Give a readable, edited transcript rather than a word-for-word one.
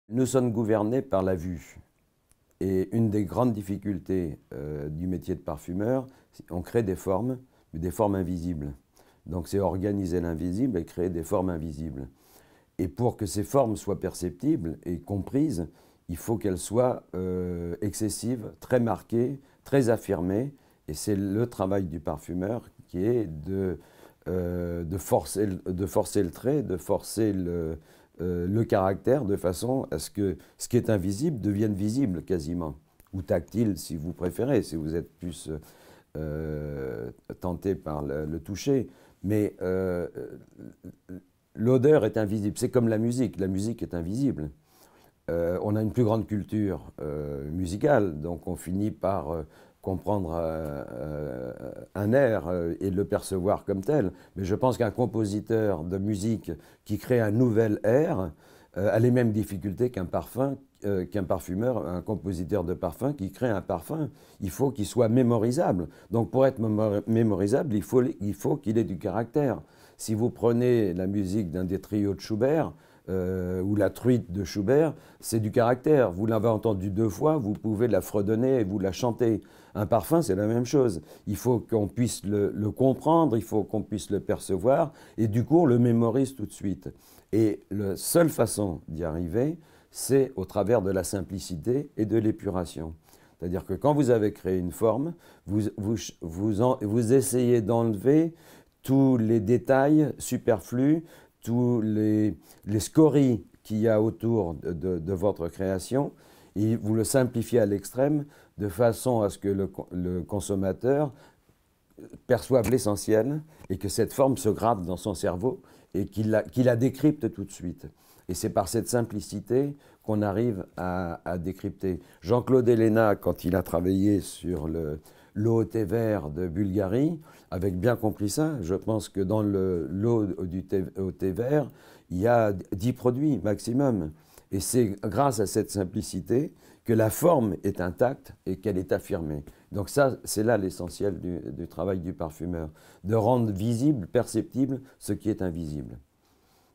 Nous sommes gouvernés par la vue. Et une des grandes difficultés du métier de parfumeur, on crée des formes, mais des formes invisibles. Donc c'est organiser l'invisible et créer des formes invisibles. Et pour que ces formes soient perceptibles et comprises, il faut qu'elles soient excessives, très marquées, très affirmées. Et c'est le travail du parfumeur qui est de forcer le trait, de forcer le caractère de façon à ce que ce qui est invisible devienne visible quasiment, ou tactile si vous préférez, si vous êtes plus tenté par le toucher. Mais l'odeur est invisible, c'est comme la musique est invisible. On a une plus grande culture musicale, donc on finit par comprendre un air et le percevoir comme tel. Mais je pense qu'un compositeur de musique qui crée un nouvel air a les mêmes difficultés qu'un parfumeur, un compositeur de parfum qui crée un parfum. Il faut qu'il soit mémorisable. Donc pour être mémorisable, il faut qu'il ait du caractère. Si vous prenez la musique d'un des trios de Schubert, ou la truite de Schubert, c'est du caractère. Vous l'avez entendu 2 fois, vous pouvez la fredonner et vous la chanter. Un parfum, c'est la même chose. Il faut qu'on puisse le comprendre, il faut qu'on puisse le percevoir, et du coup, on le mémorise tout de suite. Et la seule façon d'y arriver, c'est au travers de la simplicité et de l'épuration. C'est-à-dire que quand vous avez créé une forme, vous essayez d'enlever tous les détails superflus, tous les scories qu'il y a autour de votre création, et vous le simplifiez à l'extrême de façon à ce que le consommateur perçoive l'essentiel et que cette forme se grave dans son cerveau et qu'il la décrypte tout de suite. Et c'est par cette simplicité qu'on arrive à décrypter. Jean-Claude Héléna, quand il a travaillé sur l'eau au thé vert de Bulgarie, avait bien compris ça. Je pense que dans l'eau au thé vert, il y a 10 produits maximum. Et c'est grâce à cette simplicité que la forme est intacte et qu'elle est affirmée. Donc ça, c'est là l'essentiel du travail du parfumeur, de rendre visible, perceptible ce qui est invisible.